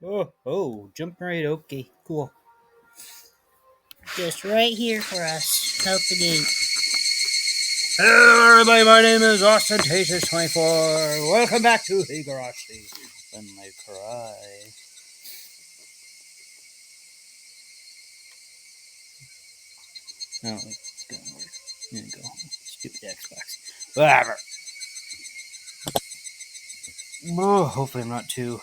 Oh, jump right. Okay, cool. Just right here for us. Out the gate. Hello, everybody. My name is Ostentatious24. Welcome back to Higurashi When They Cry. No, it's gonna work. Here you go. Stupid Xbox. Whatever. Oh, hopefully I'm not too.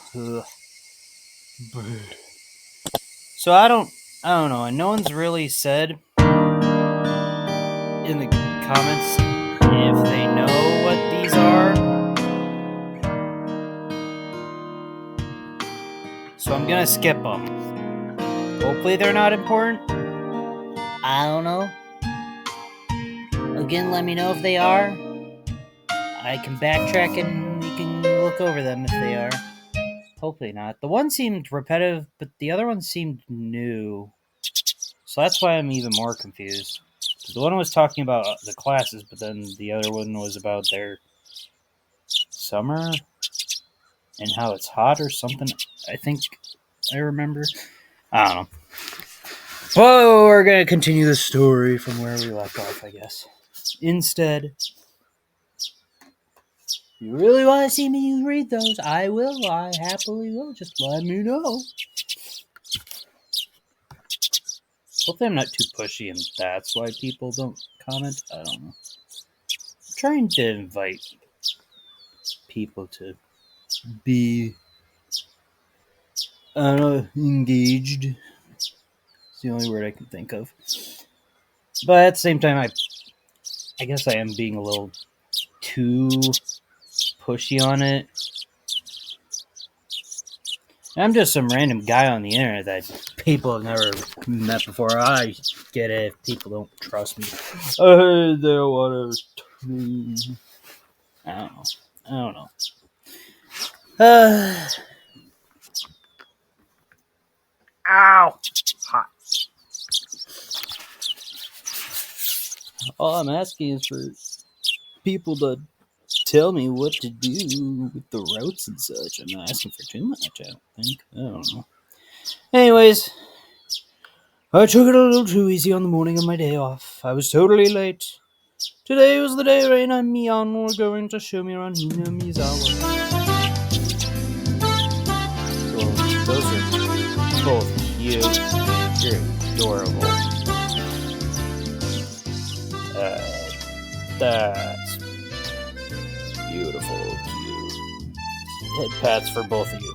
So I don't know. And no one's really said in the comments if they know what these are. So I'm gonna skip them. Hopefully they're not important. I don't know. Again, let me know if they are. I can backtrack and you can look over them if they are. Hopefully not. The one seemed repetitive, but the other one seemed new. So that's why I'm even more confused. The one was talking about the classes, but then the other one was about their summer and how it's hot or something. I think I remember. I don't know. Well, we're going to continue the story from where we left off, I guess. Instead, if you really want to see me read those, I will. I happily will. Just let me know. Hopefully I'm not too pushy and that's why people don't comment. I don't know. I'm trying to invite people to be, I don't know, engaged. It's the only word I can think of. But at the same time, I guess I am being a little too pushy on it. I'm just some random guy on the internet that people have never met before. I get it if people don't trust me. I heard they want to. I don't know. Ow! Hot. All I'm asking is for people to tell me what to do with the routes and such. I'm not asking for too much, I don't think. I don't know. Anyways, I took it a little too easy on the morning of my day off. I was totally late. Today was the day Reina and Mian were going to show me around Hinamizawa. Well, those are both cute. You're adorable. That's beautiful, cute. Head pats for both of you.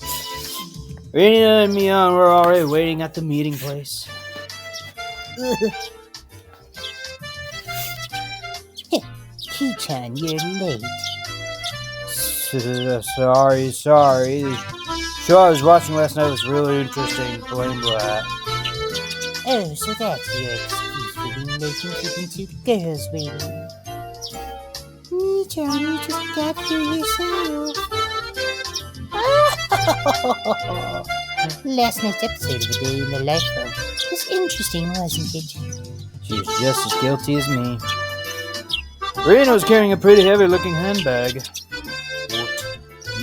Reina and Mian were already waiting at the meeting place. Key-chan, you're late. Sorry. Show I was watching last night was really interesting. Blame blah. Oh, so that's your excuse for being late and keeping two girls waiting. Key-chan, you just got here yourself. Last night's episode of A Day in the Life of was interesting, wasn't it? She was just as guilty as me. Rena was carrying a pretty heavy-looking handbag. What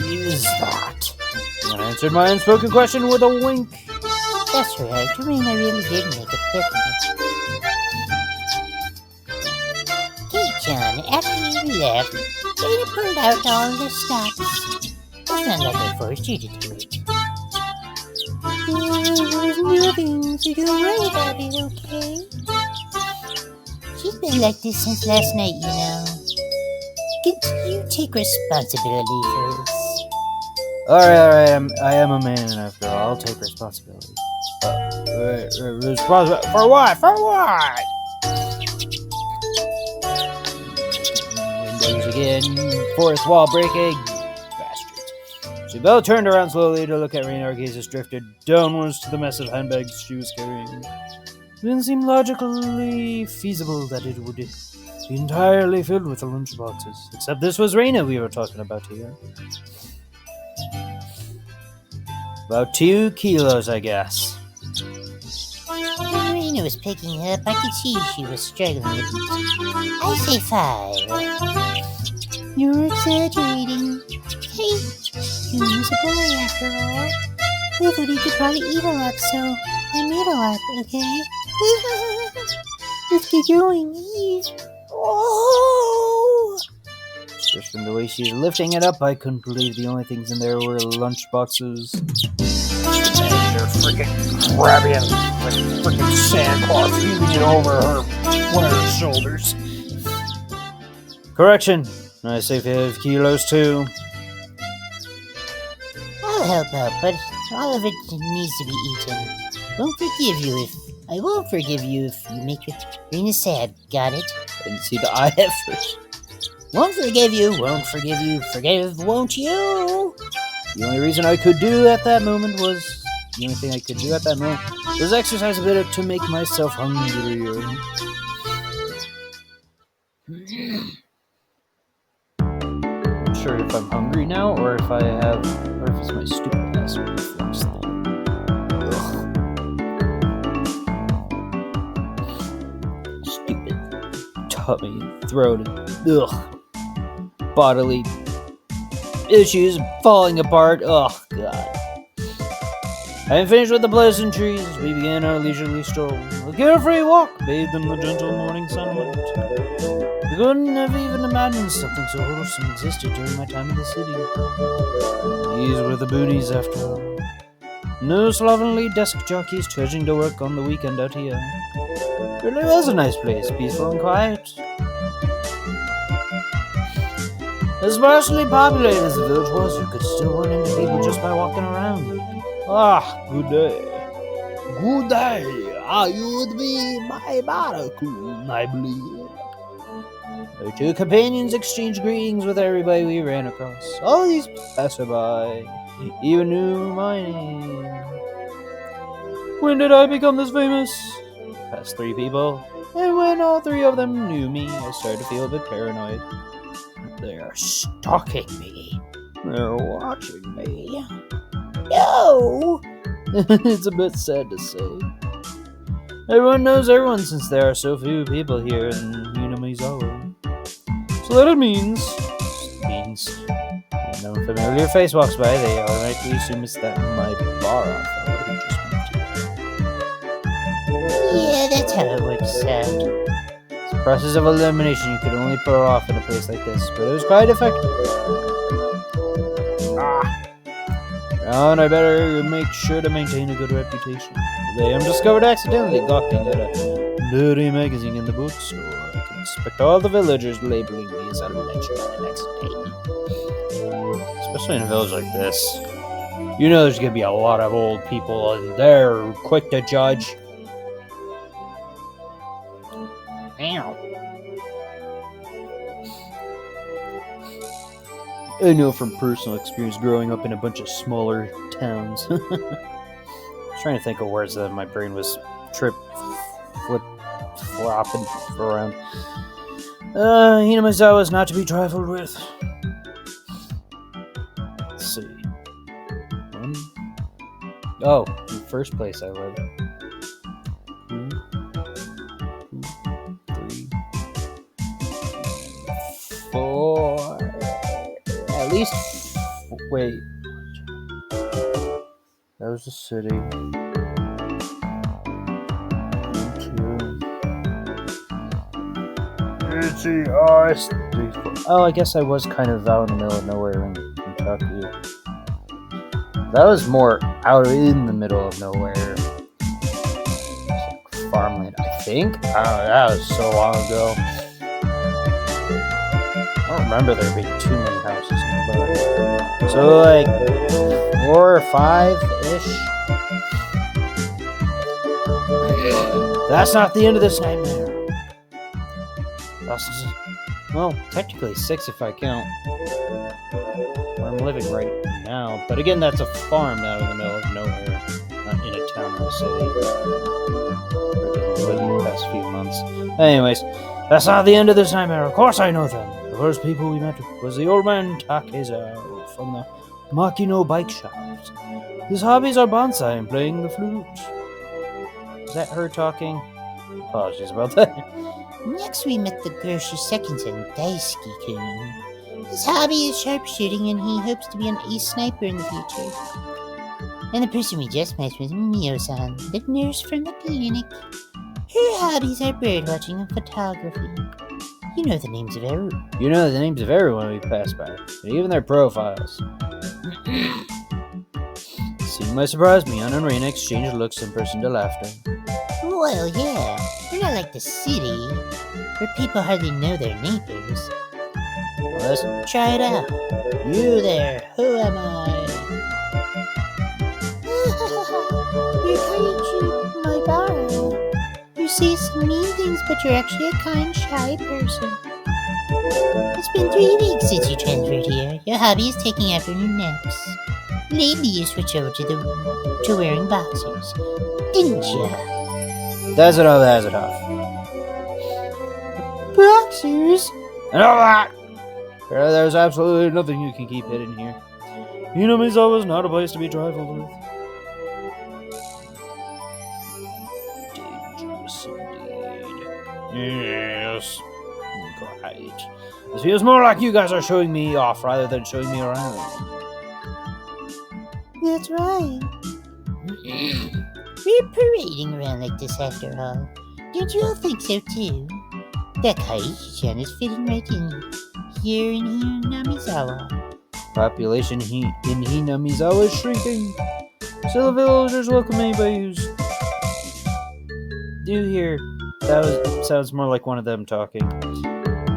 is that? I answered my unspoken question with a wink. That's right, Rena really did make a picnic. Key-chan, after you left, Rena pulled out all the stops. It's not like I forced you to do it. There's nothing to do worry about it, okay? She's been like this since last night, you know. Can you take responsibility first? Alright, I am a man after all. I'll take responsibility. Responsibility? For what? Windows again. Fourth wall breaking. Bastards. Belle turned around slowly to look at Raina. Her gazes drifted downwards to the massive handbags she was carrying. It didn't seem logically feasible that it would be entirely filled with the lunchboxes. Except this was Raina we were talking about here. About 2 kilos, I guess. When Raina was picking her up, I could see she was struggling with it. I say 5. You're exaggerating. Hey, June's a boy after all. Liquid, you could probably eat a lot, so I made a lot, okay? Let's get going. Oh! Just from the way she's lifting it up, I couldn't believe the only things in there were lunch boxes. And they're freaking grabbing with freaking sandcloth, feeling it over one of her shoulders. Correction, I say 5 kilos too. I'll help out, but all of it needs to be eaten. I won't forgive you if you make Rena sad. Got it? I didn't see the eye at first. Won't forgive you. Forgive, won't you? The only reason I could do at that moment was... The only thing I could do at that moment was exercise a bit to make myself hungrier. I'm not sure if I'm hungry now, or if it's my stupid ass reflex thing. Ugh. Stupid tummy, throat, bodily issues falling apart. Oh god. Having finished with the pleasantries, we began our leisurely stroll. A carefree walk, bathed in the gentle morning sunlight. I couldn't have even imagined something so wholesome existed during my time in the city. These were the bunnies, after all. No slovenly desk jockeys trudging to work on the weekend out here. It really was a nice place, peaceful and quiet. As sparsely populated as the village was, you could still run into people just by walking around. Ah, good day. Good day. Are you with me, my barracoon, I believe? Our two companions exchanged greetings with everybody we ran across. All these passerby even knew my name. When did I become this famous? Past 3 people. And when all 3 of them knew me, I started to feel a bit paranoid. They're stalking me. They're watching me. No! It's a bit sad to say. Everyone knows everyone since there are so few people here in Hinamizawa. So that it means when no familiar face walks by, they automatically assume it's that my bar fellow who just moved here. Yeah, that's how it works out. It's a process of elimination you could only pull off in a place like this, but it was quite effective. And I better make sure to maintain a good reputation. Today I'm discovered accidentally gawking at a dirty magazine in the bookstore. I can expect all the villagers labeling me as a legend the next day. Especially in a village like this. You know there's gonna be a lot of old people and they're quick to judge. Ow. I know from personal experience growing up in a bunch of smaller towns. I was trying to think of words that my brain was flopping around. Hinamizawa is not to be trifled with. Let's see. Oh, the first place I lived. 2, 3, 4. At least, wait. That was the city. 2. Let's see. Oh, I guess I was kind of out in the middle of nowhere in Kentucky. That was more out in the middle of nowhere. It's like farmland, I think. I don't know, that was so long ago. I don't remember there being too many houses nearby. So like 4 or 5-ish. That's not the end of this nightmare. Well, technically 6 if I count where I'm living right now. But again, that's a farm out in the middle of nowhere, not in a town or a city. I've been living the past few months. Anyways, that's not the end of this nightmare. Of course I know them. The first people we met was the old man Takeza from the Makino bike shops. His hobbies are bonsai and playing the flute. Is that her talking? Apologies about that. Next, we met the grocer second-son, Daisuke-kun. His hobby is sharpshooting, and he hopes to be an ace sniper in the future. And the person we just met was Mio-san, the nurse from the clinic. Her hobbies are birdwatching and photography. You know the names of everyone we pass by, and even their profiles. Seeing my surprise, Mion and Reina exchanged looks and burst into laughter. Well, yeah, we're not like the city, where people hardly know their neighbors. Let's try it out. You there, who am I? You're Kaiju, my bar. You say some mean things, but you're actually a kind, shy person. It's been 3 weeks since you transferred here. Your hobby is taking afternoon naps. Lately you switched over to wearing boxers, didn't you? That's enough. Boxers? And all that! There's absolutely nothing you can keep hidden here. Hinamizawa is not a place to be trifled with. Dangerous indeed. Yes. Great. This feels more like you guys are showing me off rather than showing me around. That's right. We're parading around like this after all. Don't you all think so too? That Kaiji-chan is fitting right in here in Hinamizawa. Population in Hinamizawa is shrinking. Still, the villagers welcome anybody who's new here. Sounds more like one of them talking.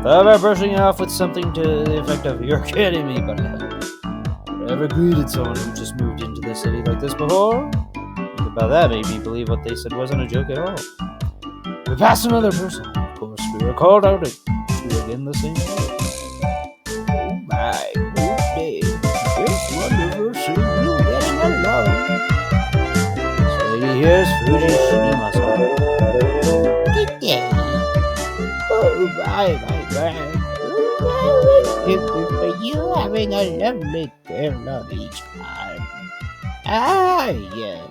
Thought about brushing it off with something to the effect of, "You're kidding me," but I haven't ever greeted someone who just moved into the city like this before. Think about that made me believe what they said wasn't a joke at all. We passed another person. Of course, we were called out to again the same way. Oh my, good day. It's wonderful seeing you getting along. This lady here is Fuji Shinima-san. Good day. Oh my. Are you having a lovely girl on each arm? Ah, yeah.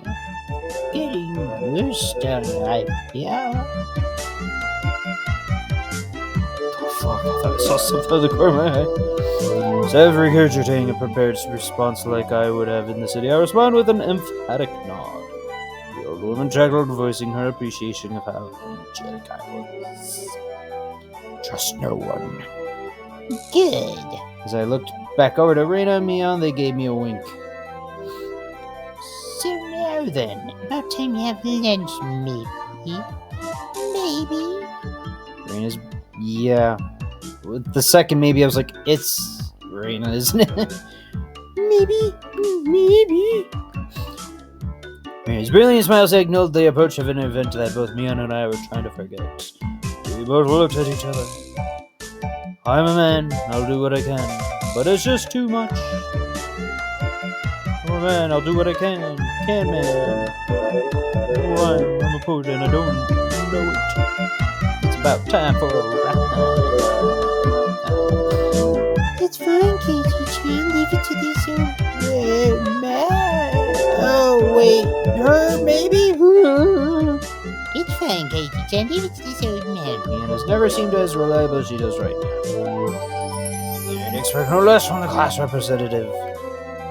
Getting used to life, yeah. Oh fuck, I thought I saw something out of the corner of my eye. Instead of regurgitating a prepared response like I would have in the city, I respond with an emphatic nod. The old woman chuckled, voicing her appreciation of how energetic I was. Trust no one. Good. As I looked back over to Reina and Mion, they gave me a wink. So now then, about time you have lunch, maybe. Maybe. Reina's, yeah. With the second maybe, I was like, it's Reina, isn't it? Maybe. Reina's brilliant smile signaled the approach of an event that both Mion and I were trying to forget. We both looked at each other. I'm a man, I'll do what I can, but it's just too much. I'm a man, I'll do what I can man. Oh, I'm a poet and I don't know it. It's about time for a rap. It's fine, Kaiji-chan. Leave it to this old man. Oh, wait. Her, maybe? It's fine, Kaiji-chan. Leave it to this old man. Miana's never seemed as reliable as she does right now. I'd expect no less from the class representative.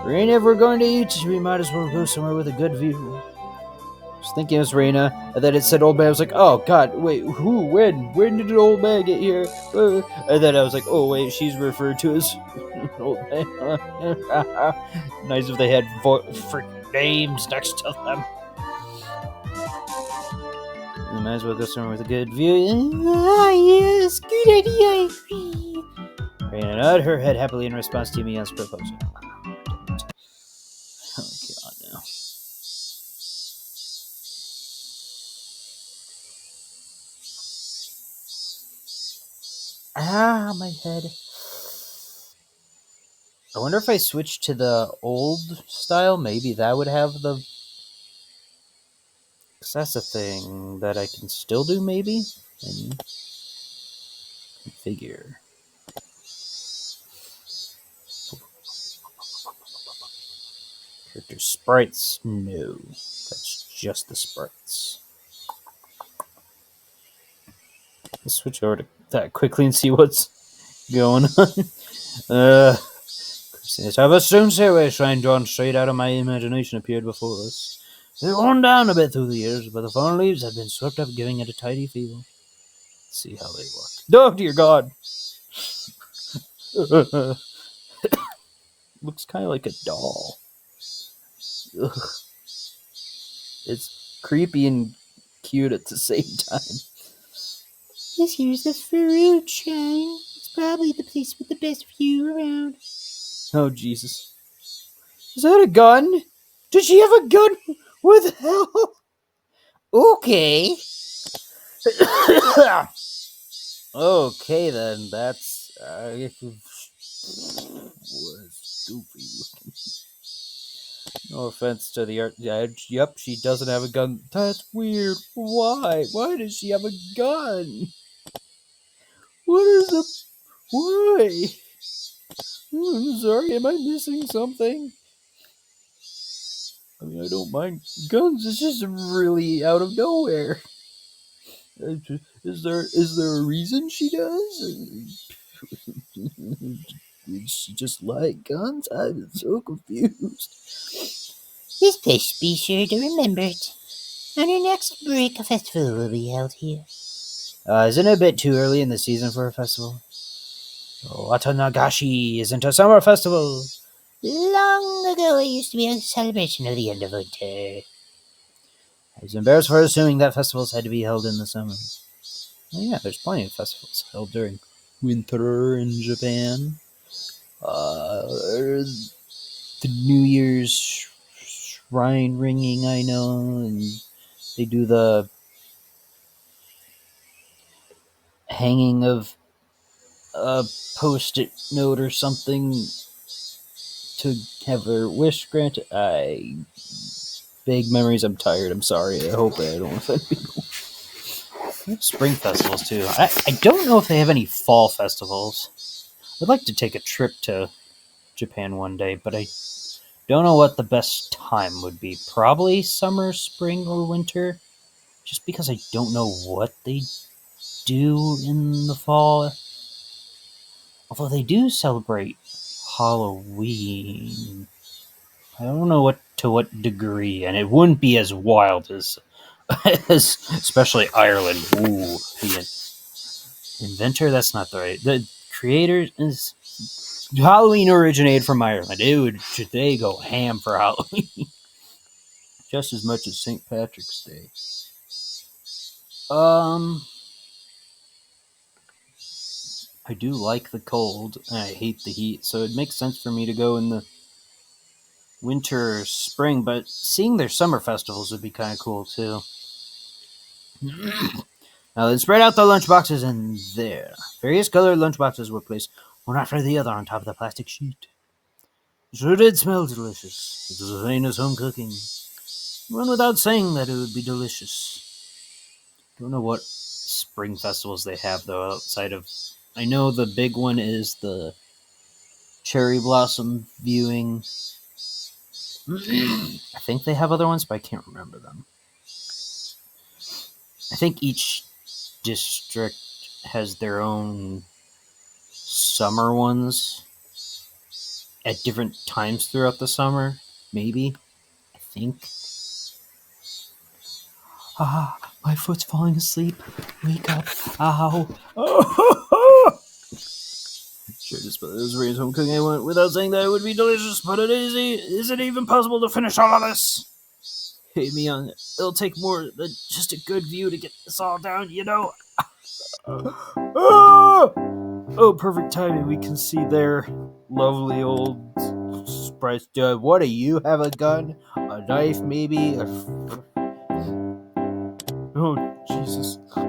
Reina, if we're going to eat, we might as well go somewhere with a good view. I was thinking it was Reina, and then it said old man. I was like, oh god, wait, who, when did an old man get here? And then I was like, oh wait, she's referred to as an old man. Nice if they had freaking names next to them. We might as well go somewhere with a good view. Ah, yes, good idea, I agree. Reina nodded her head happily in response to Mion's proposal. Oh god, no. Ah, my head. I wonder if I switch to the old style, maybe that would have the... Because that's a thing that I can still do, maybe? And configure. Character sprites? No. That's just the sprites. Let's switch over to that quickly and see what's going on. Instead of a stone stairway shrine drawn straight out of my imagination appeared before us. It had worn down a bit through the years, but the fallen leaves had been swept up, giving it a tidy feel. Let's see how they look. Oh, dear God! Looks kind of like a doll. Ugh. It's creepy and cute at the same time. This here's the fruit shrine. It's probably the place with the best view around. Oh, Jesus. Is that a gun? Did she have a gun? What the hell? Okay. Okay, then. That's... was goofy looking. No offense to the art. Yep, she doesn't have a gun. That's weird. Why? Why does she have a gun? What is the... Why? I'm sorry, am I missing something? I mean, I don't mind guns. It's just really out of nowhere. Is there a reason she does? Did she just like guns? I'm so confused. This place, be sure to remember it. And our next break festival will be held here. Isn't it a bit too early in the season for a festival? Watanagashi isn't a summer festival. Long ago, it used to be a celebration of the end of winter. I was embarrassed for assuming that festivals had to be held in the summer. Oh yeah, there's plenty of festivals held during winter in Japan. The New Year's shrine ringing, I know, and they do the hanging of a post-it note or something to have their wish granted. Vague memories. I'm tired. I'm sorry. I hope I don't offend people. Spring festivals too. I don't know if they have any fall festivals. I'd like to take a trip to Japan one day, but I don't know what the best time would be. Probably summer, spring, or winter. Just because I don't know what they do in the fall. Although they do celebrate Halloween. I don't know to what degree, and it wouldn't be as wild as especially Ireland. Ooh, the inventor, that's not the right. The creator is Halloween originated from Ireland. They go ham for Halloween. Just as much as St. Patrick's Day. I do like the cold, and I hate the heat, so it makes sense for me to go in the winter or spring, but seeing their summer festivals would be kind of cool, too. Now then, spread out the lunchboxes in there. Various colored lunchboxes were placed one after the other on top of the plastic sheet. It sure did smell delicious. It was as plain as home cooking. Went without saying that it would be delicious. Don't know what spring festivals they have, though, outside of... I know the big one is the cherry blossom viewing. I think they have other ones, but I can't remember them. I think each district has their own summer ones at different times throughout the summer. Maybe. I think. Ah, my foot's falling asleep. Wake up. Ow. Oh. Sure, just but this raised home cooking. I went without saying that it would be delicious, but is it even possible to finish all of this? Hey, Mion, it'll take more than just a good view to get this all down, you know. Oh, perfect timing. We can see their lovely old sprites. What do you have? A gun? A knife, maybe? Oh, Jesus. Oh,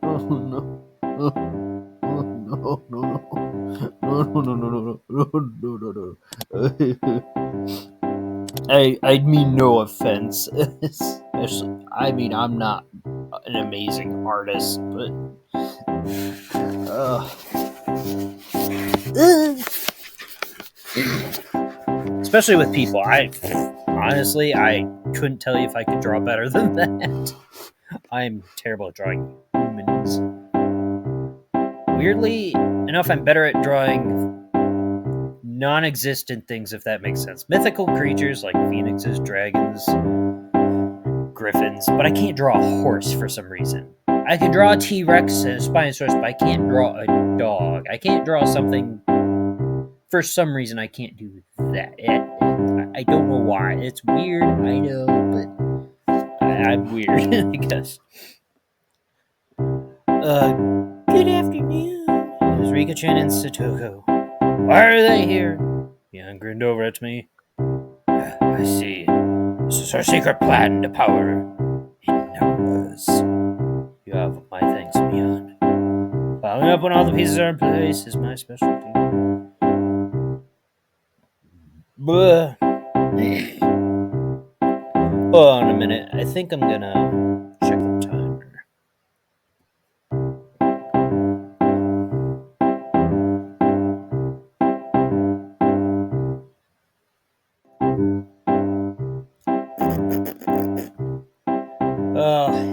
no. No, no, no. No, no, no, no, no, no, no. I mean no offense. Especially, I mean, I'm not an amazing artist, but especially with people, I couldn't tell you if I could draw better than that. I'm terrible at drawing humans. weirdly enough, I'm better at drawing non-existent things, if that makes sense. Mythical creatures like phoenixes, dragons, griffins, but I can't draw a horse for some reason. I can draw a T-Rex and a Spinosaurus, but I can't draw a dog. I can't draw something. For some reason, I can't do that. I don't know why. It's weird, I know, but I'm weird, I guess. Good afternoon. There's Rika-chan and Satoko. Why are they here? Yan grinned over at me. I see. This is our secret plan to power in numbers. You have my thanks, Mian. Following up when all the pieces are in place is my specialty. Hold on a minute. I think I'm gonna check the timer.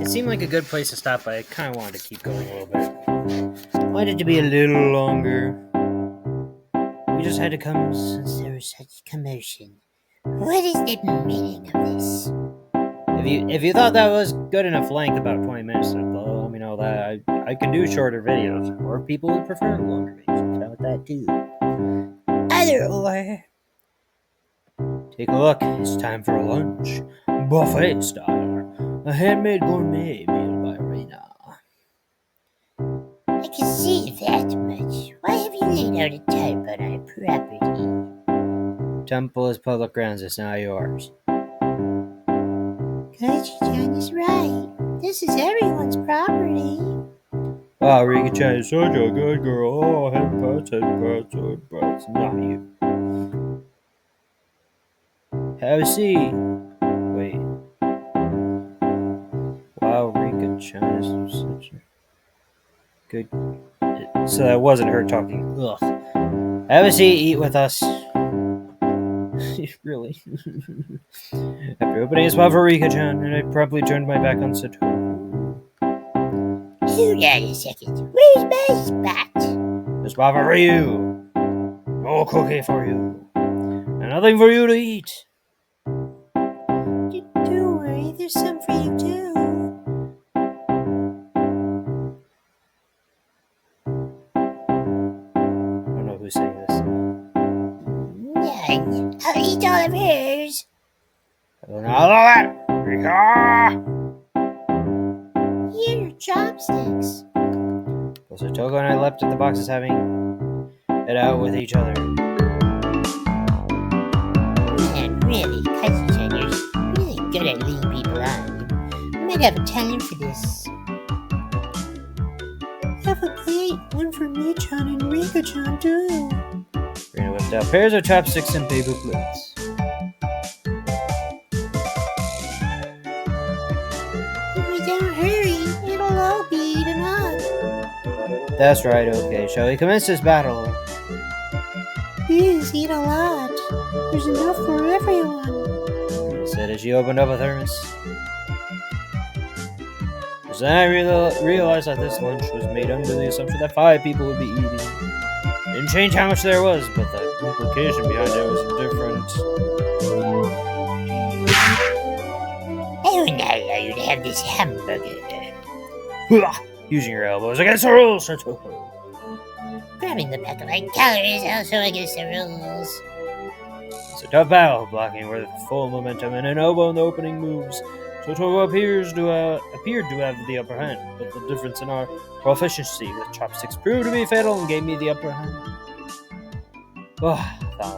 It seemed like a good place to stop, but I kind of wanted to keep going a little bit. Wanted it to be a little longer. We just had to come since there was such commotion. What is the meaning of this? If you thought that was good enough length, about 20 minutes, let me know that. I can do shorter videos, or people would prefer longer videos. I'm fine with that too. Either or. Take a look. It's time for lunch. Buffet style. A handmade gourmet meal by Reina. I can see that much. Why have you laid out a tarp on our property? Temple is public grounds. It's not yours. Kachi-chan is right. This is everyone's property. Wow, Rika-chan is such a good girl. Oh, head pats. Not you. Have a seat. Wait. Wow, Rika-chan is such a good... So that wasn't her talking. Ugh. Have a seat, eat with us. Really? After opening a spot for Rika-chan, and I promptly turned my back on Satoru. Hold on a second. Where's my spot? A spot for you. No cookie for you. And nothing for you to eat. Don't worry, there's some for you too. I don't know who's saying this. None. I'll eat all of hers. All of it! Rika! Here are chopsticks. So Satoko and I leapt at the boxes, having it out with each other. Man, really, Kachi-chan, you're really good at leading people on. You might have a talent for this. Have a plate, one for me-chan and Rika-chan too. Rina whipped out pairs of chopsticks and paper plates. If we don't hurry, it'll all be eaten up. That's right, okay. Shall we commence this battle? Please eat a lot. There's enough for everyone. Rina said as she opened up a thermos. Just then I realized that this lunch was made under the assumption that 5 people would be eating. Didn't change how much there was, but the implication behind it was different. I would not allow you to have this hamburger. Using your elbows against the rules, Satoko. Grabbing the back of my calories also against the rules. It's a tough battle, blocking with full momentum and an elbow in the opening moves. Satoko appeared to have the upper hand, but the difference in our proficiency with chopsticks proved to be fatal and gave me the upper hand. The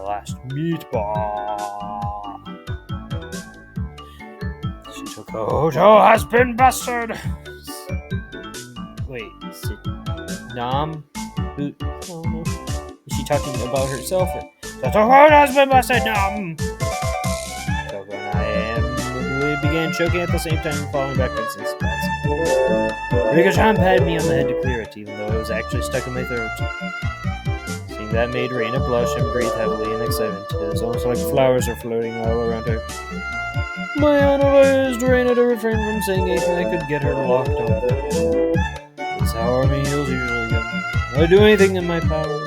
last meatball. Satoko has been busted. Wait, is it Nam? Who? Oh no. Is she talking about herself? Satoko has been busted, Nam! Satoko and I amicably began choking at the same time and falling backwards in spots. Rika-chan patted me on the head to clear it, even though it was actually stuck in my throat. Seeing that made Reina blush and breathe heavily in excitement. It was almost like flowers were floating all around her. My advised Reina to refrain from saying anything that could get her locked up. That's how our meals usually go. I'd do anything in my power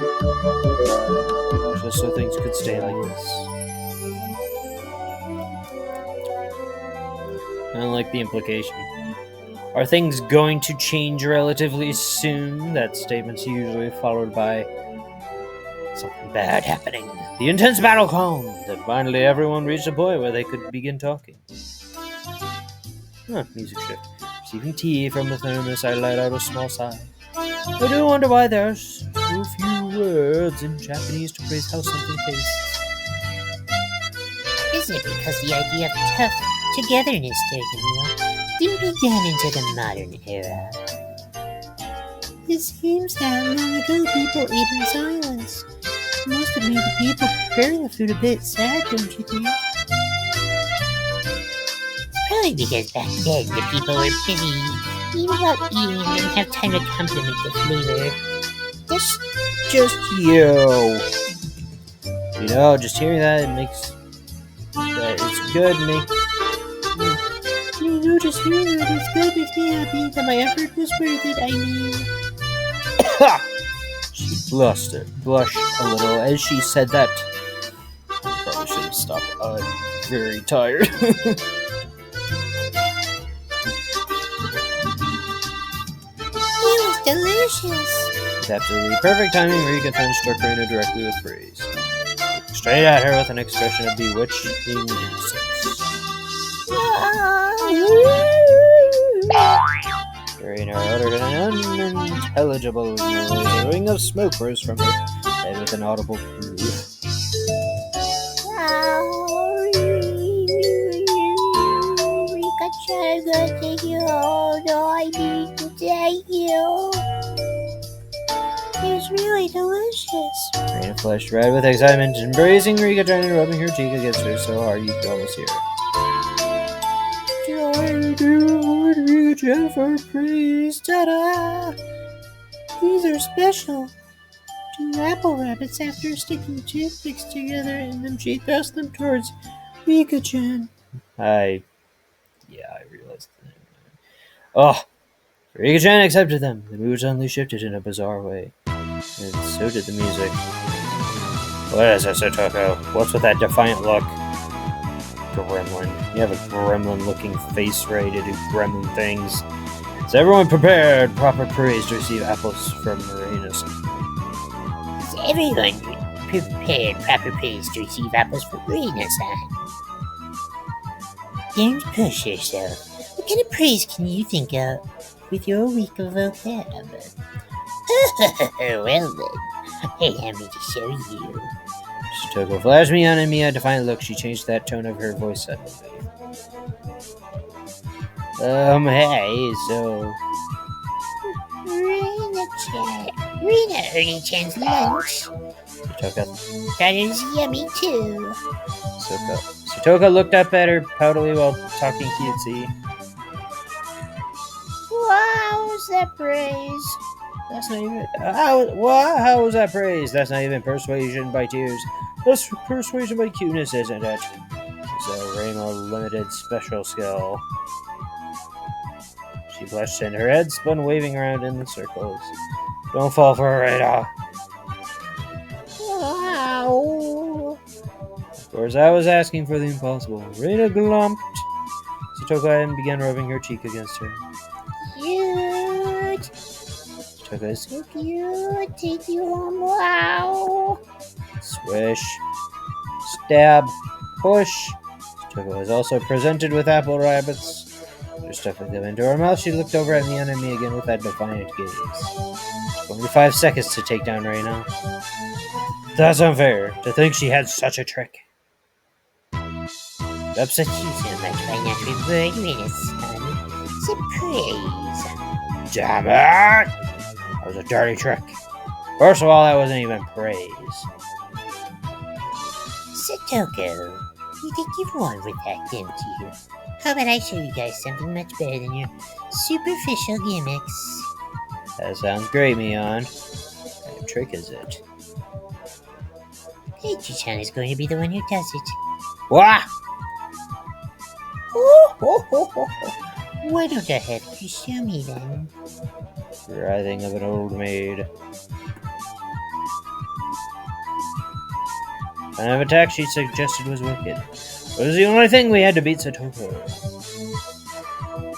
just so things could stay like this. I don't like the implication. Are things going to change relatively soon? That statement's usually followed by something bad happening. The intense battle calmed, and finally everyone reached a point where they could begin talking. Music shift. Receiving tea from the thermos, I let out a small sigh. I do wonder why there's so few words in Japanese to praise how something tastes. Isn't it because the idea of tough togetherness during the meal didn't begin into the modern era? It seems that long ago people ate in silence. It must have made the people preparing the food a bit sad, don't you think? Probably because back then the people were busy even while eating and didn't have time to compliment the flavor. That's just you. You know, just hearing that, it makes that it's good. You know, just hearing that it's good makes me happy that my effort was worth it, I mean. She blushed a little as she said that. Probably should have stopped. I'm very tired. It was delicious. With absolutely perfect timing, Rika then struck Reina directly with praise. Straight at her with an expression of bewitching innocence. Reina uttered an unintelligible noise. A ring of smoke rose from her head with an audible groove. I'm gonna take you home. No, I need to take you. It's really delicious. Reina flushed red with excitement, embracing Rika-chan and rubbing her cheek against her so hard you could almost hear it. I do Rika-chan for praise. Ta-da! These are special. 2 apple rabbits after sticking toothpicks together and then she thrust them towards Rika-chan. I realized that. Oh! Rika-chan accepted them. The mood suddenly shifted in a bizarre way. And so did the music. What is it, Sotoko? What's with that defiant look? Gremlin. You have a gremlin-looking face ready to do gremlin things. Is everyone prepared? Proper praise to receive apples from Marina's. Is everyone prepared? Proper praise to receive apples from Marina-san. Don't push yourself. What kind of praise can you think of with your weak vocab? Well then, allow me to show you. Sotoko flashed me on a defiant look. She changed that tone of her voice suddenly. Hey, so... Rina-chan's lunch. Sotoko. That is yummy too. Sotoko looked up at her poutily while talking cutesy. Wow, was that praise? That's not even... How was that praise? That's not even persuasion by tears. That's persuasion by cuteness, isn't it? It's a Rainbow limited special skill. She blushed and her head spun, waving around in the circles. Don't fall for it, Rita. Wow. Of course, I was asking for the impossible. Reina glumped Sotoko and began rubbing her cheek against her. Cute. Sotoko is So cute. Take you home. Wow. swish, stab, push. Sotoko is also presented with apple rabbits. After stuffing them into her mouth, she looked over at the enemy again with that defiant gaze. Only 5 seconds to take down Reina. That's unfair, to think she had such a trick. It upsets You so much by not reward Rina-san. Surprise. Damn it! That was a dirty trick. First of all, that wasn't even praise. Sotoko, you think you've won with that, don't you? How about I show you guys something much better than your superficial gimmicks? That sounds great, Mion. What kind of trick is it? Peachy-chan is going to be the one who does it. Wah! Why don't I have you show me then? Writhing of an old maid. The kind of attack she suggested was wicked. It was the only thing we had to beat Satoko.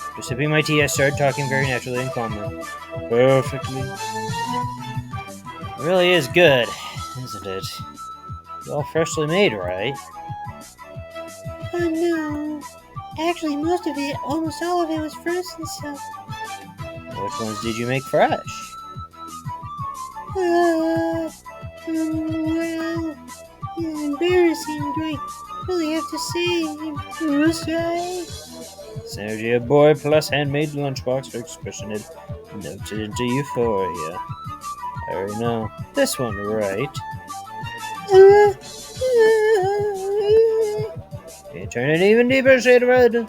After sipping my tea, I started talking very naturally and calmly. Perfectly. It really is good, isn't it? It's all freshly made, right? Oh no. Actually, most of it, almost all of it was frozen stuff. Which ones did you make fresh? Well, embarrassing, do I really have to say? Must I? Synergy of boy plus handmade lunchbox for expression it noted into euphoria. I already know. This one, right? Uh, Can you turn an even deeper shade of red? The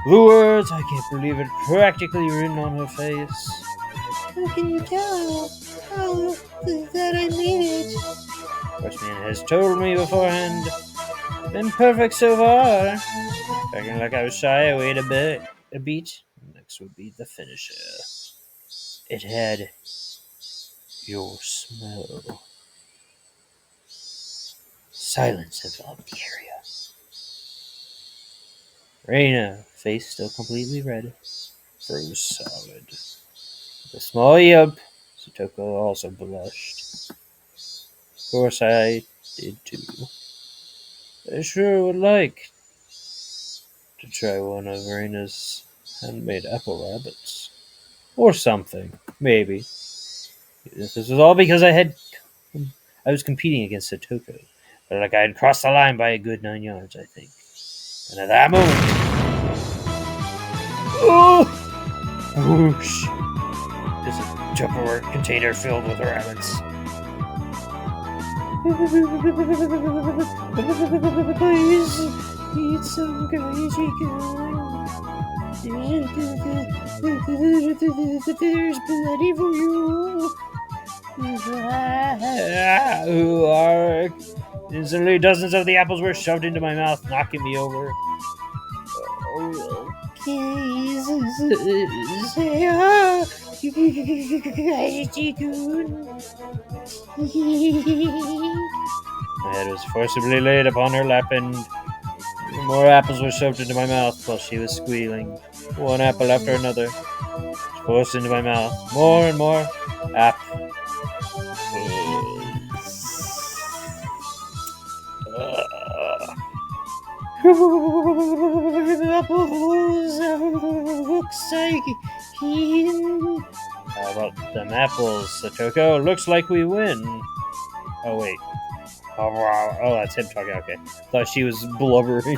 words, I can't believe it, practically written on her face. How can you tell? Oh, that I made it. Freshman has told me beforehand. Been perfect so far. Acting like I was shy, I waited a beat. Next would be the finisher. It had your smell. Silence enveloped the area. Reina, face still completely red, froze solid. With a small yelp, Satoko also blushed. Of course I did too. I sure would like to try one of Reina's handmade apple rabbits. Or something, maybe. This was all because I was competing against Satoko. But like I had crossed the line by a good 9 yards, I think. And at that moment, oh, whoosh! There's a Tupperware container filled with rabbits. Please, eat some crazy corn. There's plenty for you. Arg. Instantly, dozens of the apples were shoved into my mouth, knocking me over. Okay, My head was forcibly laid upon her lap, and more apples were shoved into my mouth while she was squealing. One apple after another, forced into my mouth. More and more apples. Apples looks like How about them apples, Satoko? Looks like we win. Oh, wait. Oh, that's him talking. Okay. Thought she was blubbering.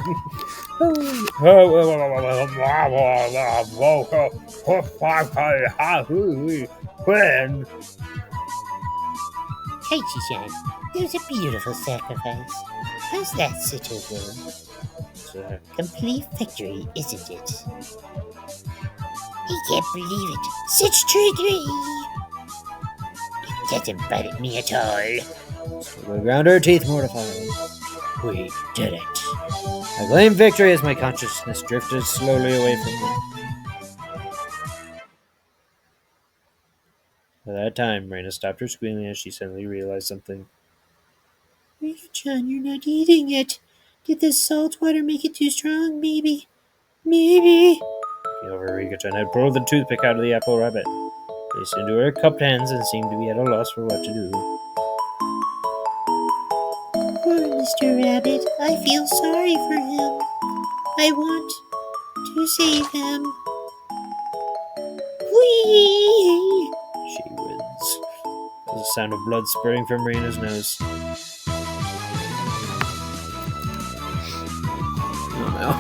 When? Kaichi-chan, that was a beautiful sacrifice. How's that, Satoko? Complete victory, isn't it? I can't believe it. Such trickery! It doesn't bite at me at all. We ground her teeth mortified. We did it. I claimed victory as my consciousness drifted slowly away from me. At that time, Raina stopped her squealing as she suddenly realized something. Rika-chan, you're not eating it. Did the salt water make it too strong? Maybe. Maybe. Rika-chan had pulled the toothpick out of the apple rabbit, placed it into her cupped hands, and seemed to be at a loss for what to do. Poor Mr. Rabbit. I feel sorry for him. I want to save him. Whee! She wins. There's a sound of blood spurting from Raina's nose. Oh no.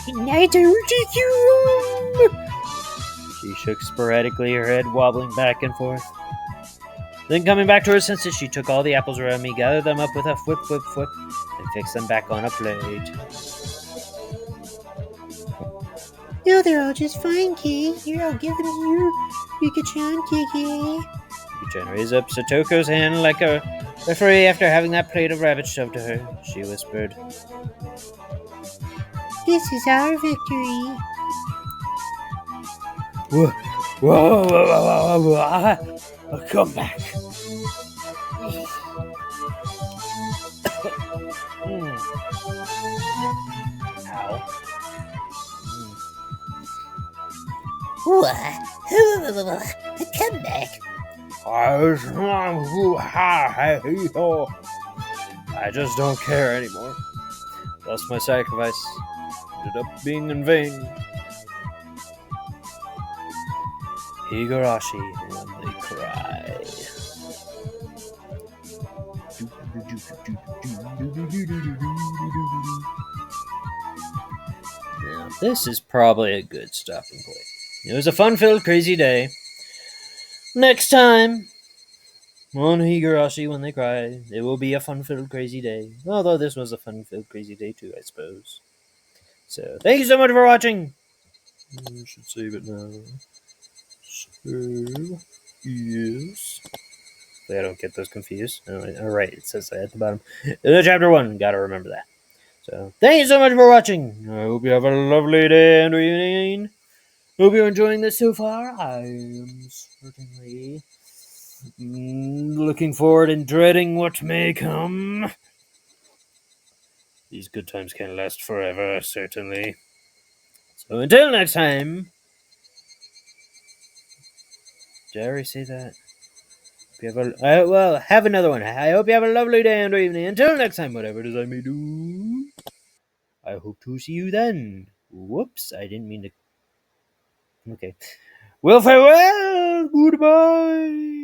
Tonight I will take you home. She shook sporadically, her head wobbling back and forth. Then, coming back to her senses, she took all the apples around me, gathered them up with a whip, and fixed them back on a plate. No, they're all just fine, Kay. Here, I'll give them to you. Rika-chan, Kiki. Rika-chan raised up Satoko's hand like a referee after having that plate of rabbits shoved to her. She whispered, This is our victory. Whoa, whoa, whoa, whoa, whoa. I'll come back. Mm. Ow. Come back. I just don't care anymore. Thus my sacrifice ended up being in vain. Higurashi when they cry. Now, this is probably a good stopping point. It was a fun-filled, crazy day. Next time on Higurashi When They Cry, it will be a fun-filled, crazy day. Although this was a fun-filled, crazy day too, I suppose. So, thank you so much for watching. I should save it now. So, yes. I don't get those confused. All right, it says that at the bottom. Chapter 1, gotta remember that. So, thank you so much for watching. I hope you have a lovely day and evening. Hope you're enjoying this so far. I am certainly looking forward and dreading what may come. These good times can't last forever, certainly. So until next time. Did I already say that? Have another one. I hope you have a lovely day and evening. Until next time, whatever it is I may do. I hope to see you then. Whoops, I didn't mean to. Okay. Well, farewell. Goodbye.